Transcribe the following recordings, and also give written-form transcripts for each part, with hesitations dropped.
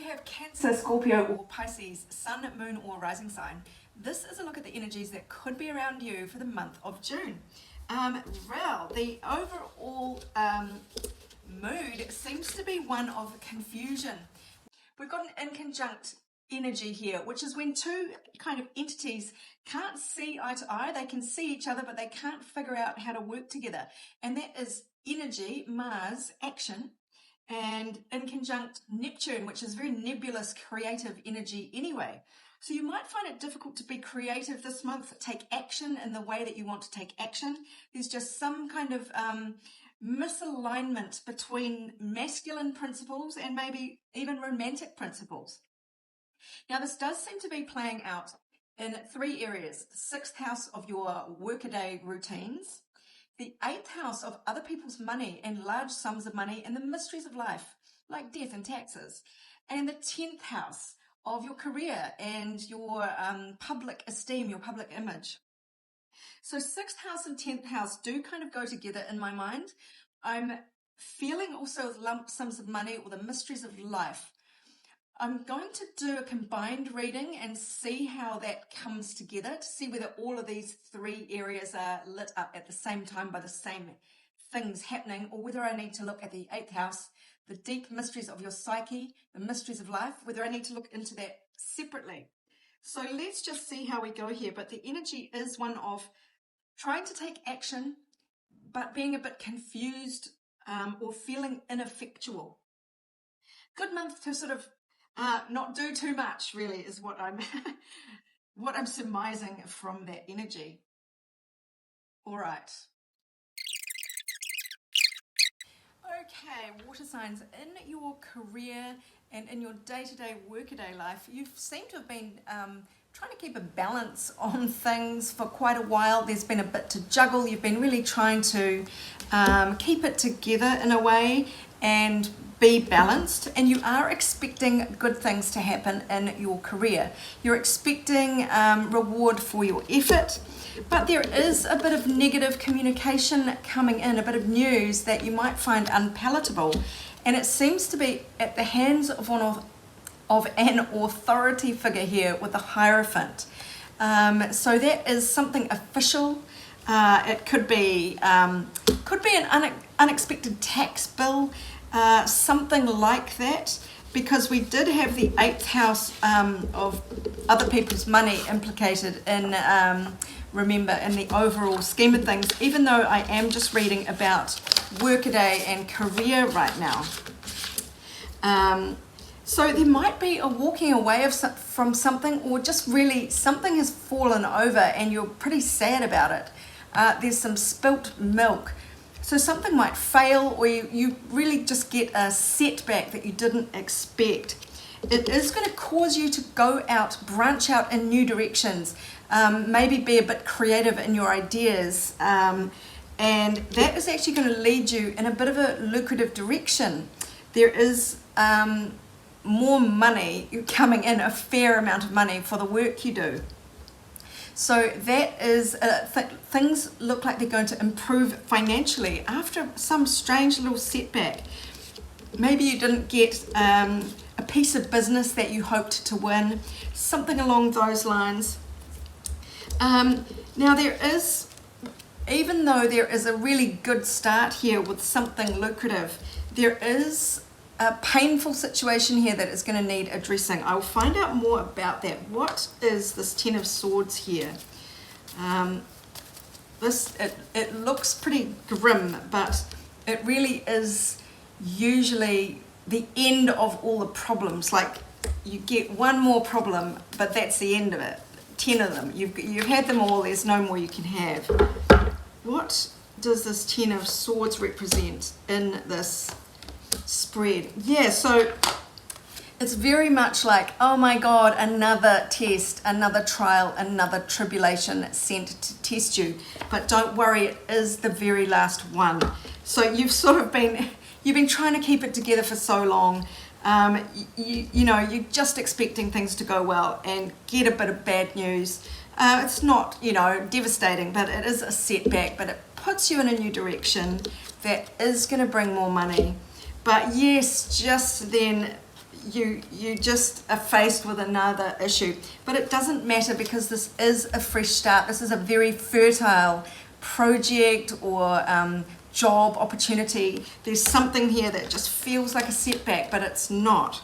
have Cancer, Scorpio or Pisces, Sun, Moon or Rising sign, this is a look at the energies that could be around you for the month of June. Well, the overall mood seems to be one of confusion. We've got an inconjunct energy here, which is when two kind of entities can't see eye to eye. They can see each other, but they can't figure out how to work together. And that is energy, Mars, action, and inconjunct Neptune, which is very nebulous, creative energy anyway. So you might find it difficult to be creative this month, take action in the way that you want to take action. There's just some kind of misalignment between masculine principles and maybe even romantic principles. Now, this does seem to be playing out in three areas: the sixth house of your workaday routines, the eighth house of other people's money and large sums of money and the mysteries of life, like death and taxes, and the 10th house of your career and your public esteem, your public image. So 6th house and 10th house do kind of go together in my mind. I'm feeling also lump sums of money or the mysteries of life. I'm going to do a combined reading and see how that comes together, to see whether all of these three areas are lit up at the same time by the same things happening, or whether I need to look at the 8th house, the deep mysteries of your psyche, the mysteries of life, whether I need to look into that separately. So let's just see how we go here. But the energy is one of trying to take action, but being a bit confused or feeling ineffectual. Good month to sort of not do too much, really, is what I'm what I'm surmising from that energy. All right. Okay, water signs, in your career and in your day-to-day workaday life, you seem to have been trying to keep a balance on things for quite a while. There's been a bit to juggle. You've been really trying to keep it together in a way and be balanced, and you are expecting good things to happen in your career. You're expecting reward for your effort, but there is a bit of negative communication coming in, a bit of news that you might find unpalatable, and it seems to be at the hands of an authority figure here with a Hierophant. So that is something official. It could be an unexpected tax bill, something like that, because we did have the 8th house of other people's money implicated in, remember, in the overall scheme of things, even though I am just reading about workaday and career right now. So there might be a walking away from something, or just really something has fallen over and you're pretty sad about it. There's some spilt milk. So something might fail, or you really just get a setback that you didn't expect. It is going to cause you to go out, branch out in new directions, maybe be a bit creative in your ideas, and that is actually going to lead you in a bit of a lucrative direction. There is more money coming in, a fair amount of money for the work you do. So that is, things look like they're going to improve financially after some strange little setback. Maybe you didn't get a piece of business that you hoped to win, something along those lines. Now there is, even though there is a really good start here with something lucrative, there is a painful situation here that is going to need addressing. I'll find out more about that. What is this 10 of Swords here? It looks pretty grim, but it really is usually the end of all the problems. Like, you get one more problem, but that's the end of it. 10 of them. You've had them all. There's no more you can have. What does this 10 of Swords represent in this spread? Yeah, so it's very much like, oh my God, another test, another trial, another tribulation sent to test you. But don't worry, it is the very last one. So you've sort of been trying to keep it together for so long. You know, you're just expecting things to go well and get a bit of bad news. It's not, you know, devastating, but it is a setback, but it puts you in a new direction that is going to bring more money. But yes, just then you just are faced with another issue. But it doesn't matter, because this is a fresh start. This is a very fertile project or job opportunity. There's something here that just feels like a setback, but it's not.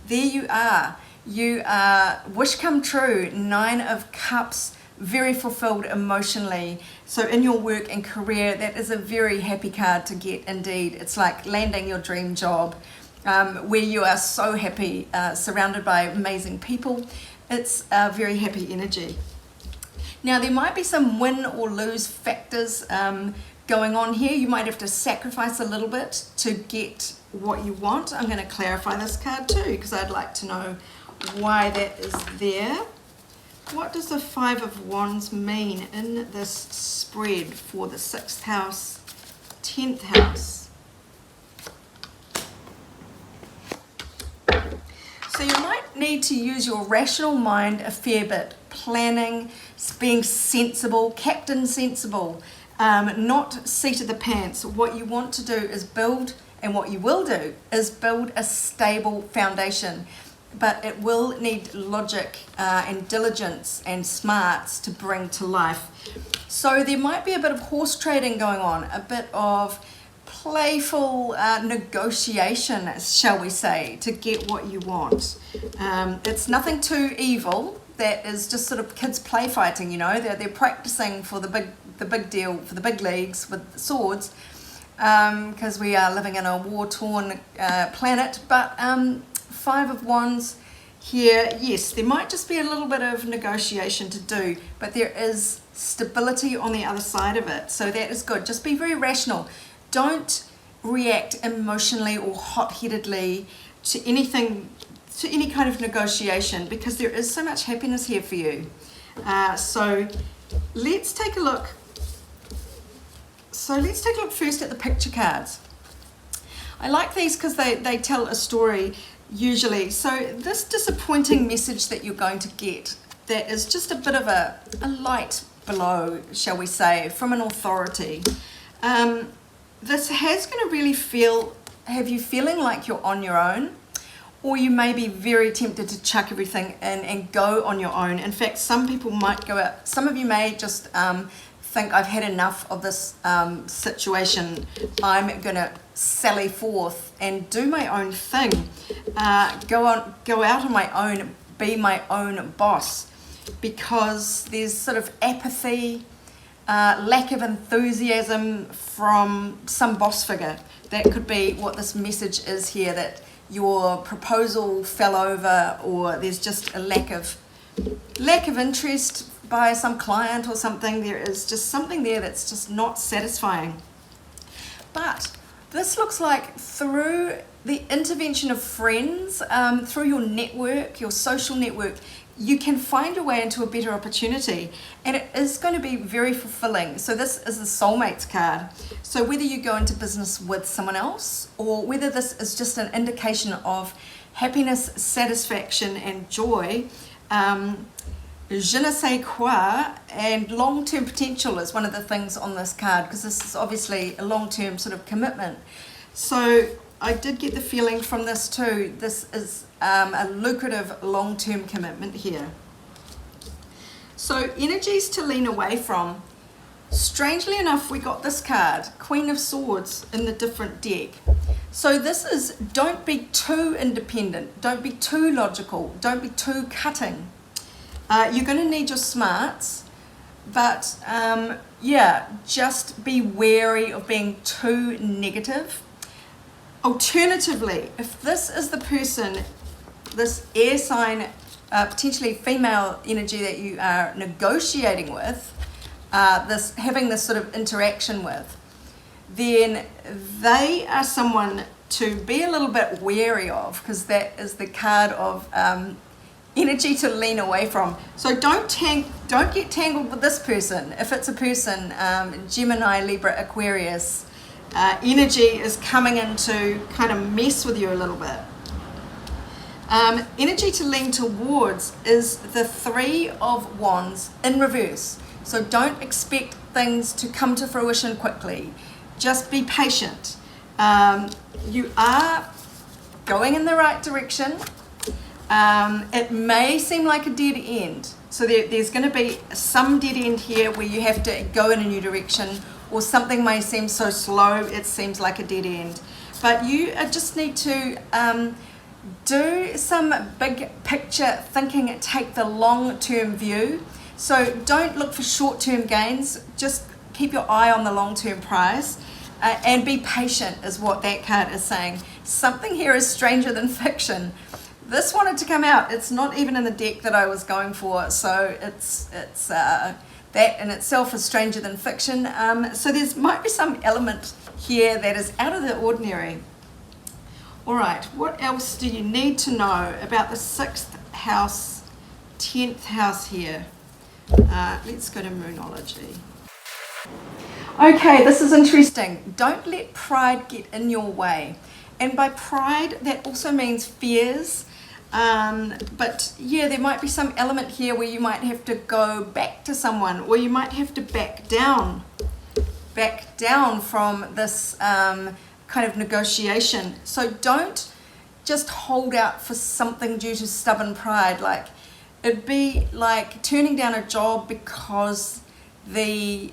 There you are. You are wish come true, 9 of Cups, very fulfilled emotionally. So in your work and career, that is a very happy card to get indeed. It's like landing your dream job, where you are so happy, surrounded by amazing people. It's a very happy energy. Now there might be some win or lose factors going on here. You might have to sacrifice a little bit to get what you want. I'm going to clarify this card too, because I'd like to know why that is there. What does the 5 of Wands mean in this spread for the 6th house, 10th house? So you might need to use your rational mind a fair bit, planning, being sensible, captain sensible, not seat of the pants. What you want to do is build, and what you will do is build a stable foundation. But it will need logic and diligence and smarts to bring to life. So there might be a bit of horse trading going on, a bit of playful negotiation, shall we say, to get what you want. It's nothing too evil. That is just sort of kids play fighting, you know. They're practicing for the big deal, for the big leagues with swords, because we are living in a war-torn planet. But 5 of Wands here, yes, there might just be a little bit of negotiation to do, but there is stability on the other side of it, so that is good. Just be very rational. Don't react emotionally or hot-headedly to anything, to any kind of negotiation, because there is so much happiness here for you. So let's take a look. So let's take a look first at the picture cards. I like these because they tell a story usually. So this disappointing message that you're going to get, that is just a bit of a light blow, shall we say, from an authority. This has going to really have you feeling like you're on your own, or you may be very tempted to chuck everything in and go on your own. In fact, some people might go out, some of you may just think, I've had enough of this situation. I'm going to sally forth and do my own thing. Go out on my own, be my own boss, because there's sort of apathy, lack of enthusiasm from some boss figure. That could be what this message is here, that your proposal fell over, or there's just a lack of interest by some client or something. There is just something there that's just not satisfying. But this looks like through the intervention of friends, through your network, your social network, you can find your way into a better opportunity, and it is going to be very fulfilling. So this is the soulmates card. So whether you go into business with someone else, or whether this is just an indication of happiness, satisfaction and joy, je ne sais quoi, and long-term potential is one of the things on this card, because this is obviously a long-term sort of commitment. So I did get the feeling from this too, this is a lucrative long-term commitment here. So energies to lean away from. Strangely enough, we got this card, Queen of Swords, in the different deck. So this is, don't be too independent, don't be too logical, don't be too cutting. You're going to need your smarts, but yeah, just be wary of being too negative. Alternatively, if this is the person, this air sign, potentially female energy that you are negotiating with, having this sort of interaction with, then they are someone to be a little bit wary of, because that is the card of energy to lean away from. So don't get tangled with this person. If it's a person, Gemini, Libra, Aquarius, energy is coming in to kind of mess with you a little bit. Energy to lean towards is the 3 of Wands in reverse. So don't expect things to come to fruition quickly. Just be patient. You are going in the right direction. It may seem like a dead end. So there's going to be some dead end here where you have to go in a new direction, or something may seem so slow it seems like a dead end. But you just need to do some big picture thinking, take the long-term view. So don't look for short-term gains, just keep your eye on the long-term prize, and be patient is what that card is saying. Something here is stranger than fiction. This wanted to come out. It's not even in the deck that I was going for, so it's that in itself is stranger than fiction. So there might be some element here that is out of the ordinary. All right, what else do you need to know about the 6th house, 10th house here? Let's go to Moonology. Okay, this is interesting. Don't let pride get in your way. And by pride, that also means fears. But yeah, there might be some element here where you might have to go back to someone, or you might have to back down from this kind of negotiation. So don't just hold out for something due to stubborn pride. Like, it'd be like turning down a job because the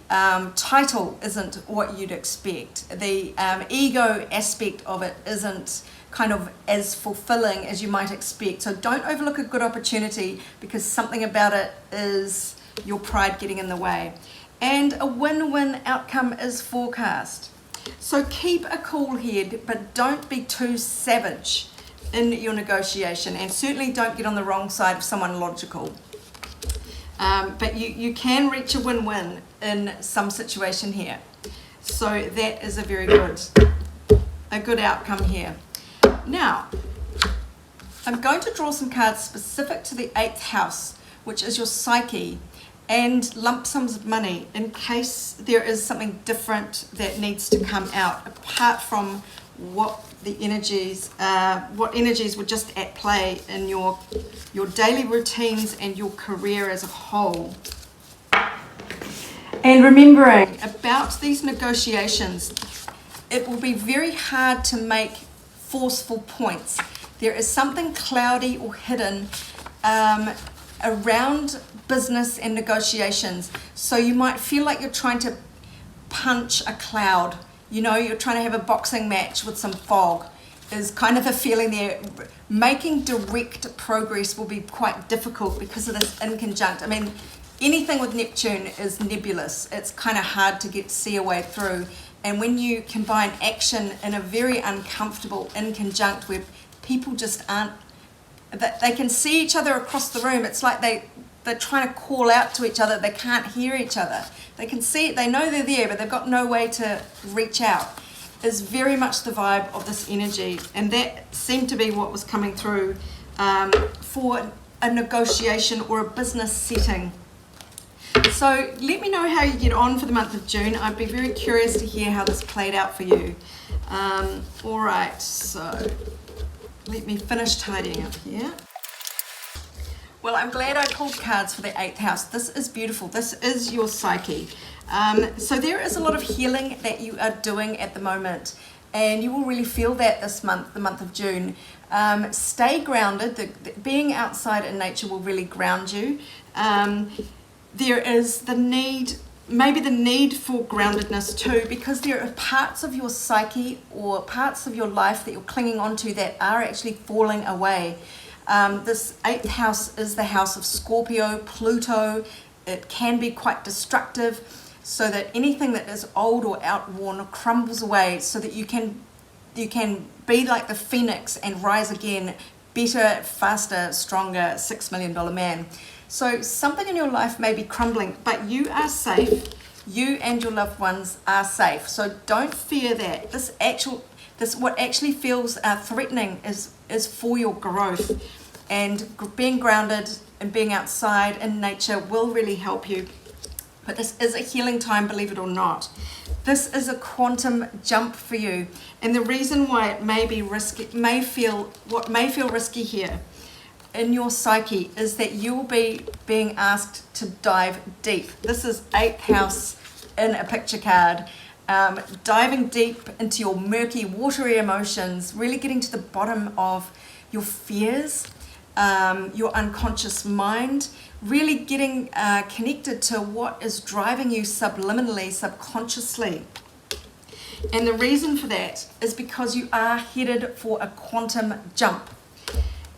title isn't what you'd expect. The ego aspect of it isn't kind of as fulfilling as you might expect. So don't overlook a good opportunity because something about it is your pride getting in the way. And a win-win outcome is forecast. So keep a cool head, but don't be too savage in your negotiation, and certainly don't get on the wrong side of someone logical. But you can reach a win-win in some situation here. So that is a very good outcome here. Now, I'm going to draw some cards specific to the 8th house, which is your psyche, and lump sums of money in case there is something different that needs to come out, apart from what energies were just at play in your daily routines and your career as a whole. And remembering about these negotiations, it will be very hard to make forceful points. There is something cloudy or hidden around business and negotiations. So you might feel like you're trying to punch a cloud. You know, you're trying to have a boxing match with some fog, is kind of a feeling there. Making direct progress will be quite difficult because of this inconjunct. I mean, anything with Neptune is nebulous. It's kind of hard to see a way through. And when you combine action in a very uncomfortable inconjunct where people just aren't, they can see each other across the room. It's like they're trying to call out to each other. They can't hear each other. They can see it, they know they're there, but they've got no way to reach out. Is very much the vibe of this energy. And that seemed to be what was coming through for a negotiation or a business setting. So let me know how you get on for the month of June. I'd be very curious to hear how this played out for you. All right, so let me finish tidying up here. Well, I'm glad I pulled cards for the 8th house. This is beautiful. This is your psyche. So there is a lot of healing that you are doing at the moment, and you will really feel that this month, the month of June. Stay grounded. Being outside in nature will really ground you. There is the need, maybe the need for groundedness too, because there are parts of your psyche or parts of your life that you're clinging onto that are actually falling away. This 8th house is the house of Scorpio, Pluto. It can be quite destructive, so that anything that is old or outworn crumbles away, so that you can be like the phoenix and rise again, better, faster, stronger, $6 million man. So something in your life may be crumbling, but you are safe. You and your loved ones are safe. So don't fear that. What actually feels threatening is for your growth, and being grounded and being outside in nature will really help you. But this is a healing time, believe it or not. This is a quantum jump for you, and the reason why it may be risky, what may feel risky here in your psyche is that you will be being asked to dive deep. This is 8th house in a picture card. diving deep into your murky, watery emotions, really getting to the bottom of your fears, your unconscious mind, really getting connected to what is driving you subliminally, subconsciously. And the reason for that is because you are headed for a quantum jump.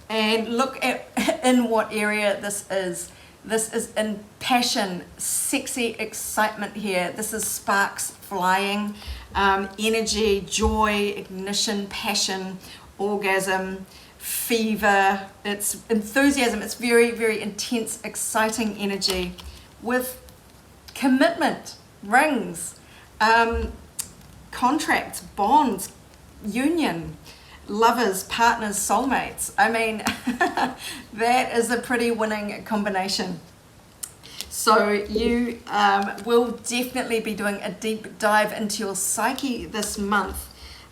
And look at in what area this is. This is in passion, sexy excitement here. This is sparks flying, energy, joy, ignition, passion, orgasm, fever. It's enthusiasm. It's very, very intense, exciting energy with commitment, rings, contracts, bonds, union, lovers, partners, soulmates. I mean, that is a pretty winning combination. So you will definitely be doing a deep dive into your psyche this month,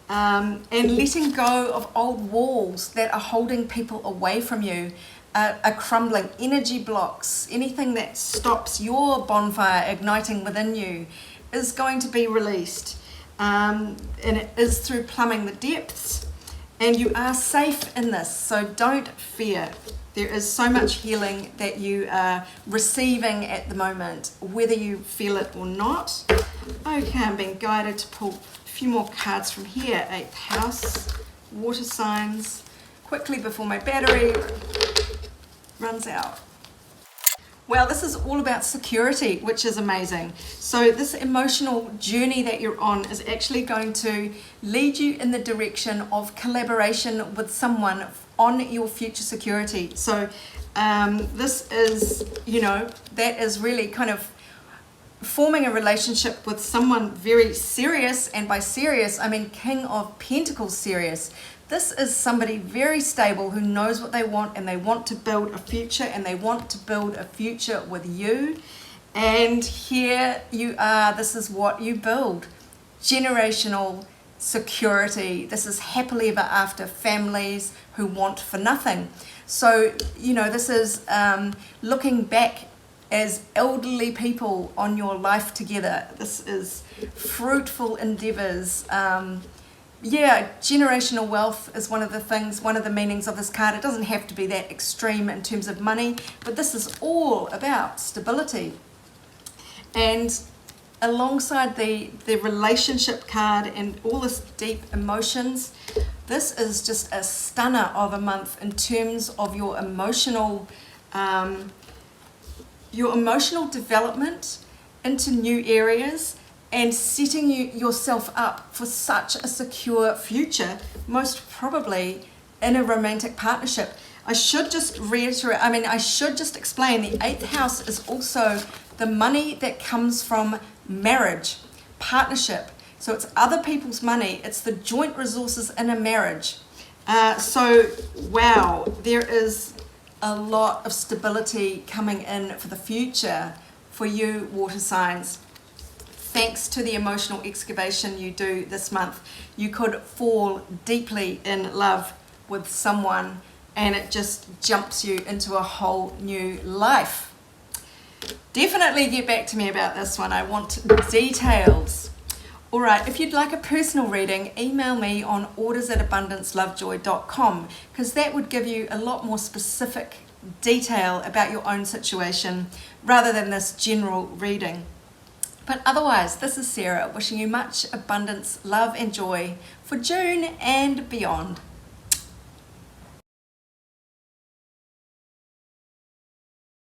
and letting go of old walls that are holding people away from you, are crumbling, energy blocks, anything that stops your bonfire igniting within you is going to be released. And it is through plumbing the depths. And you are safe in this, so don't fear. There is so much healing that you are receiving at the moment, whether you feel it or not. Okay, I'm being guided to pull a few more cards from here. 8th house, water signs, quickly before my battery runs out. Well, this is all about security, which is amazing. So this emotional journey that you're on is actually going to lead you in the direction of collaboration with someone on your future security. So this is, that is really kind of forming a relationship with someone very serious, and by serious, I mean King of Pentacles serious. This is somebody very stable who knows what they want, and they want to build a future, and they want to build a future with you. And here you are, this is what you build. Generational security. This is happily ever after families who want for nothing. So, this is looking back as elderly people on your life together. This is fruitful endeavors. Generational wealth is one of the things, one of the meanings of this card. It doesn't have to be that extreme in terms of money, but this is all about stability. And alongside the relationship card and all this deep emotions, this is just a stunner of a month in terms of your emotional development into new areas, and setting yourself up for such a secure future, most probably in a romantic partnership. I should just explain the 8th house is also the money that comes from marriage, partnership. So it's other people's money, it's the joint resources in a marriage. So, wow, there is a lot of stability coming in for the future for you, water signs. Thanks to the emotional excavation you do this month, you could fall deeply in love with someone, and it just jumps you into a whole new life. Definitely get back to me about this one. I want details. All right, if you'd like a personal reading, email me on orders@abundancelovejoy.com, because that would give you a lot more specific detail about your own situation rather than this general reading. But otherwise, this is Sarah wishing you much abundance, love and joy for June and beyond.